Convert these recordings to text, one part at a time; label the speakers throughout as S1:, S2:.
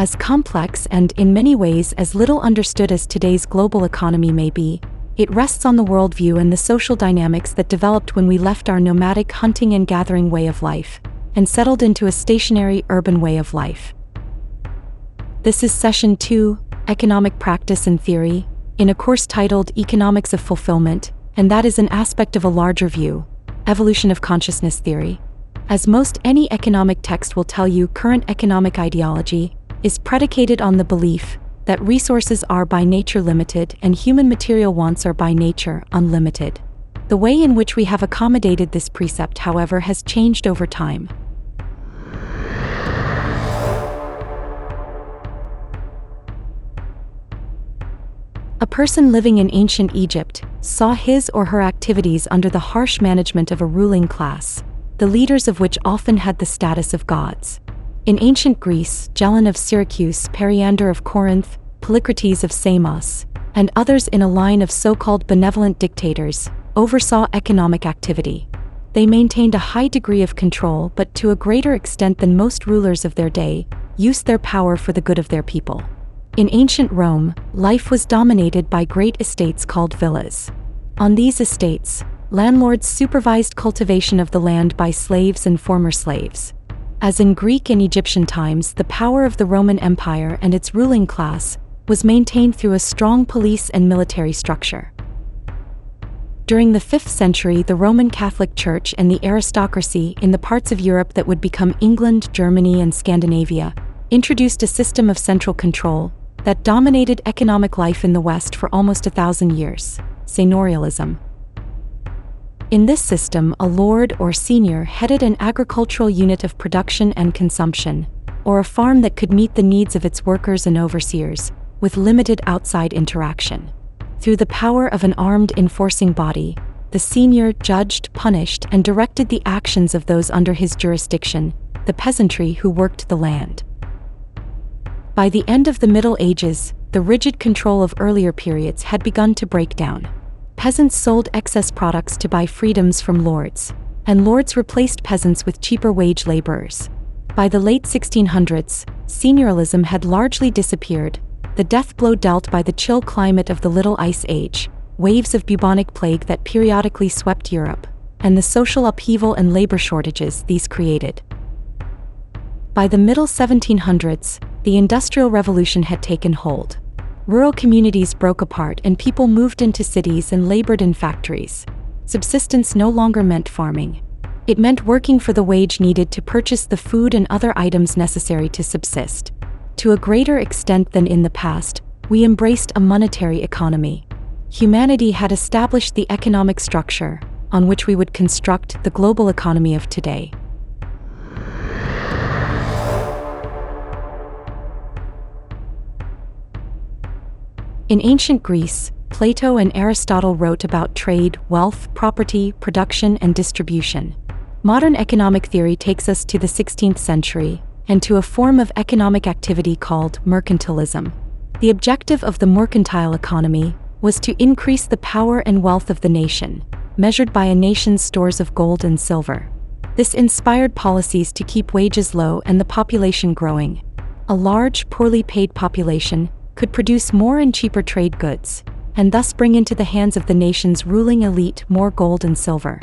S1: As complex and, in many ways, as little understood as today's global economy may be, it rests on the worldview and the social dynamics that developed when we left our nomadic hunting and gathering way of life and settled into a stationary urban way of life. This is Session 2, Economic Practice and Theory, in a course titled Economics of Fulfillment, and that is an aspect of a larger view, Evolution of Consciousness Theory. As most any economic text will tell you, current economic ideology is predicated on the belief that resources are by nature limited and human material wants are by nature unlimited. The way in which we have accommodated this precept, however, has changed over time. A person living in ancient Egypt saw his or her activities under the harsh management of a ruling class, the leaders of which often had the status of gods. In ancient Greece, Gelon of Syracuse, Periander of Corinth, Polycrates of Samos, and others in a line of so-called benevolent dictators oversaw economic activity. They maintained a high degree of control, but to a greater extent than most rulers of their day, used their power for the good of their people. In ancient Rome, life was dominated by great estates called villas. On these estates, landlords supervised cultivation of the land by slaves and former slaves. As in Greek and Egyptian times, the power of the Roman Empire and its ruling class was maintained through a strong police and military structure. During the 5th century, the Roman Catholic Church and the aristocracy in the parts of Europe that would become England, Germany, and Scandinavia introduced a system of central control that dominated economic life in the West for almost 1,000 years, seigneurialism. In this system, a lord or senior headed an agricultural unit of production and consumption, or a farm that could meet the needs of its workers and overseers, with limited outside interaction. Through the power of an armed enforcing body, the senior judged, punished, and directed the actions of those under his jurisdiction, the peasantry who worked the land. By the end of the Middle Ages, the rigid control of earlier periods had begun to break down. Peasants sold excess products to buy freedoms from lords, and lords replaced peasants with cheaper wage laborers. By the late 1600s, seigneurialism had largely disappeared, the death blow dealt by the chill climate of the Little Ice Age, waves of bubonic plague that periodically swept Europe, and the social upheaval and labor shortages these created. By the middle 1700s, the Industrial Revolution had taken hold. Rural communities broke apart and people moved into cities and labored in factories. Subsistence no longer meant farming. It meant working for the wage needed to purchase the food and other items necessary to subsist. To a greater extent than in the past, we embraced a monetary economy. Humanity had established the economic structure on which we would construct the global economy of today. In ancient Greece, Plato and Aristotle wrote about trade, wealth, property, production, and distribution. Modern economic theory takes us to the 16th century, and to a form of economic activity called mercantilism. The objective of the mercantile economy was to increase the power and wealth of the nation, measured by a nation's stores of gold and silver. This inspired policies to keep wages low and the population growing. A large, poorly paid population could produce more and cheaper trade goods, and thus bring into the hands of the nation's ruling elite more gold and silver.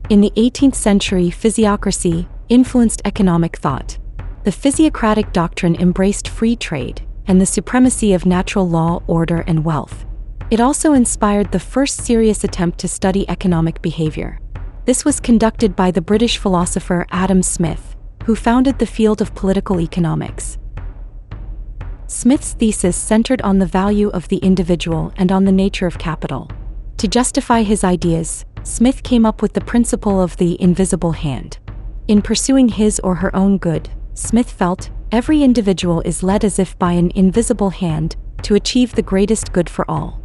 S1: In the 18th century, physiocracy influenced economic thought. The physiocratic doctrine embraced free trade and the supremacy of natural law, order, and wealth. It also inspired the first serious attempt to study economic behavior. This was conducted by the British philosopher Adam Smith, who founded the field of political economics. Smith's thesis centered on the value of the individual and on the nature of capital. To justify his ideas, Smith came up with the principle of the invisible hand. In pursuing his or her own good, Smith felt, every individual is led as if by an invisible hand to achieve the greatest good for all.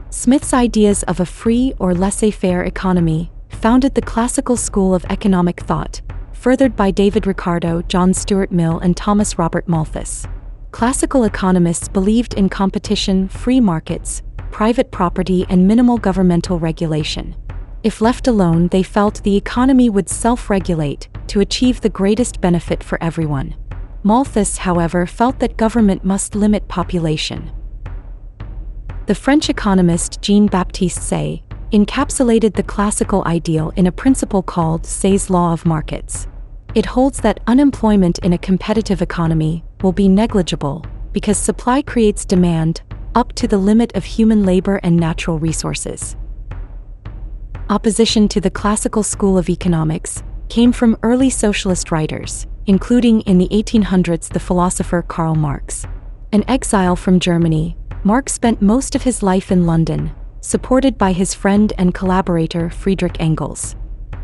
S1: Smith's ideas of a free or laissez-faire economy founded the classical school of economic thought, furthered by David Ricardo, John Stuart Mill, and Thomas Robert Malthus. Classical economists believed in competition, free markets, private property, and minimal governmental regulation. If left alone, they felt the economy would self-regulate to achieve the greatest benefit for everyone. Malthus, however, felt that government must limit population. The French economist Jean-Baptiste Say encapsulated the classical ideal in a principle called Say's law of markets. It holds that unemployment in a competitive economy will be negligible because supply creates demand up to the limit of human labor and natural resources. Opposition to the classical school of economics came from early socialist writers, including in the 1800s the philosopher Karl Marx. An exile from Germany, Marx spent most of his life in London, supported by his friend and collaborator Friedrich Engels.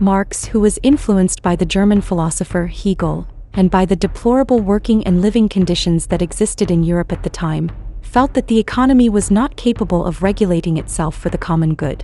S1: Marx, who was influenced by the German philosopher Hegel and by the deplorable working and living conditions that existed in Europe at the time, felt that the economy was not capable of regulating itself for the common good.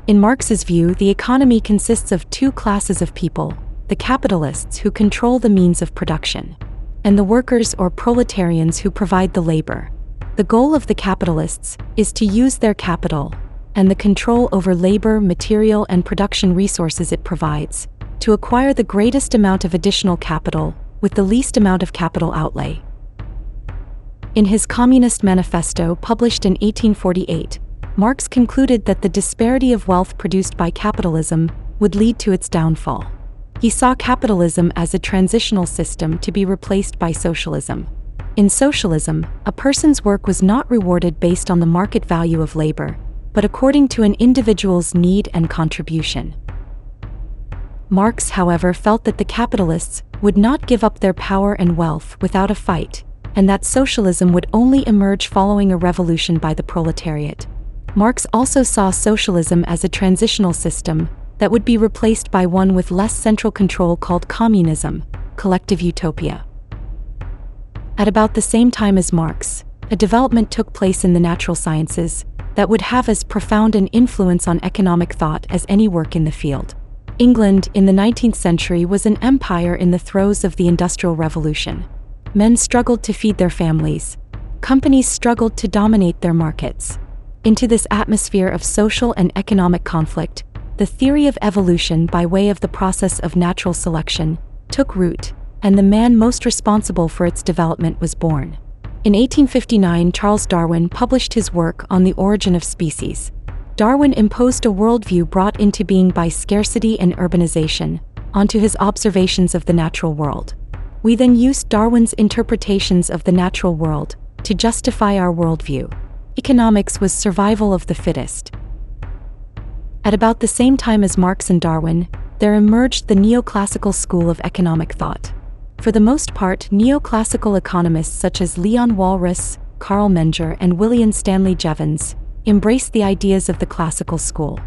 S1: In Marx's view, the economy consists of two classes of people: the capitalists who control the means of production, and the workers or proletarians who provide the labor. The goal of the capitalists is to use their capital and the control over labor, material, and production resources it provides to acquire the greatest amount of additional capital with the least amount of capital outlay. In his Communist Manifesto, published in 1848, Marx concluded that the disparity of wealth produced by capitalism would lead to its downfall. He saw capitalism as a transitional system to be replaced by socialism. In socialism, a person's work was not rewarded based on the market value of labor, but according to an individual's need and contribution. Marx, however, felt that the capitalists would not give up their power and wealth without a fight, and that socialism would only emerge following a revolution by the proletariat. Marx also saw socialism as a transitional system that would be replaced by one with less central control called communism, collective utopia. At about the same time as Marx, a development took place in the natural sciences that would have as profound an influence on economic thought as any work in the field. England in the 19th century was an empire in the throes of the Industrial Revolution. Men struggled to feed their families. Companies struggled to dominate their markets. Into this atmosphere of social and economic conflict, the theory of evolution by way of the process of natural selection took root, and the man most responsible for its development was born. In 1859, Charles Darwin published his work on the origin of species. Darwin imposed a worldview brought into being by scarcity and urbanization onto his observations of the natural world. We then used Darwin's interpretations of the natural world to justify our worldview. Economics was survival of the fittest. At about the same time as Marx and Darwin, there emerged the neoclassical school of economic thought. For the most part, neoclassical economists such as Leon Walras, Carl Menger, and William Stanley Jevons embraced the ideas of the classical school.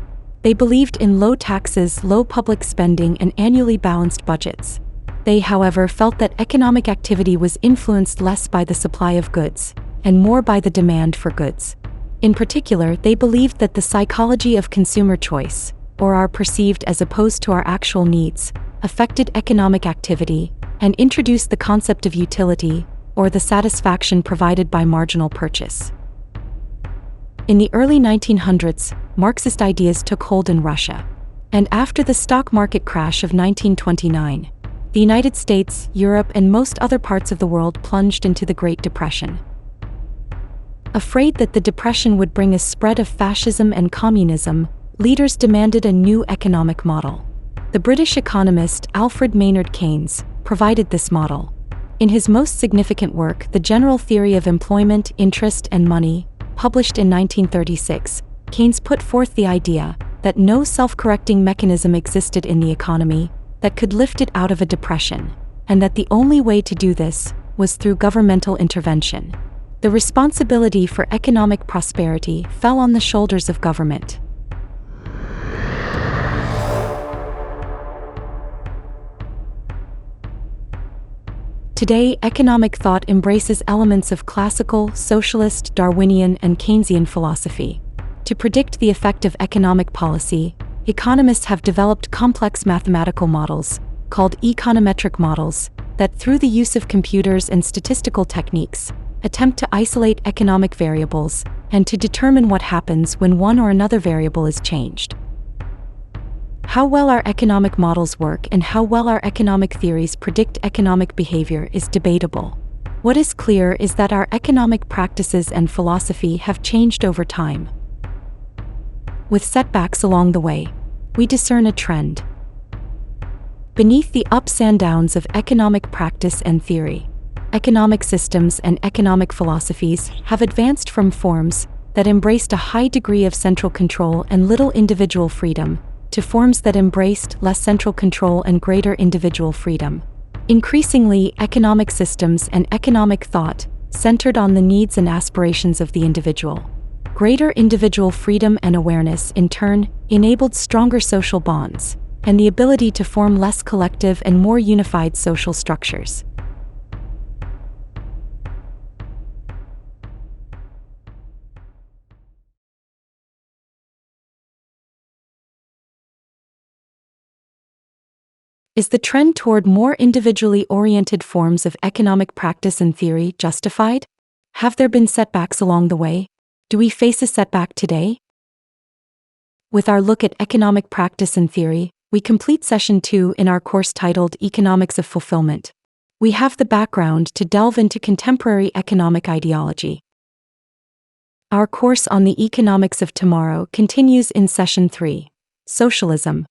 S1: They believed in low taxes, low public spending, and annually balanced budgets. They, however, felt that economic activity was influenced less by the supply of goods and more by the demand for goods. In particular, they believed that the psychology of consumer choice, or our perceived as opposed to our actual needs, affected economic activity and introduced the concept of utility, or the satisfaction provided by marginal purchase. In the early 1900s, Marxist ideas took hold in Russia. And after the stock market crash of 1929, the United States, Europe, and most other parts of the world plunged into the Great Depression. Afraid that the Depression would bring a spread of fascism and communism, leaders demanded a new economic model. The British economist Alfred Maynard Keynes provided this model. In his most significant work, The General Theory of Employment, Interest, and Money, published in 1936, Keynes put forth the idea that no self-correcting mechanism existed in the economy that could lift it out of a depression, and that the only way to do this was through governmental intervention. The responsibility for economic prosperity fell on the shoulders of government. Today, economic thought embraces elements of classical, socialist, Darwinian, and Keynesian philosophy. To predict the effect of economic policy, economists have developed complex mathematical models, called econometric models, that through the use of computers and statistical techniques, attempt to isolate economic variables and to determine what happens when one or another variable is changed. How well our economic models work and how well our economic theories predict economic behavior is debatable. What is clear is that our economic practices and philosophy have changed over time. With setbacks along the way, we discern a trend. Beneath the ups and downs of economic practice and theory, economic systems and economic philosophies have advanced from forms that embraced a high degree of central control and little individual freedom to forms that embraced less central control and greater individual freedom. Increasingly, economic systems and economic thought centered on the needs and aspirations of the individual. Greater individual freedom and awareness, in turn, enabled stronger social bonds and the ability to form less collective and more unified social structures. Is the trend toward more individually oriented forms of economic practice and theory justified? Have there been setbacks along the way? Do we face a setback today? With our look at economic practice and theory, we complete session 2 in our course titled Economics of Fulfillment. We have the background to delve into contemporary economic ideology. Our course on the economics of tomorrow continues in session 3, Socialism,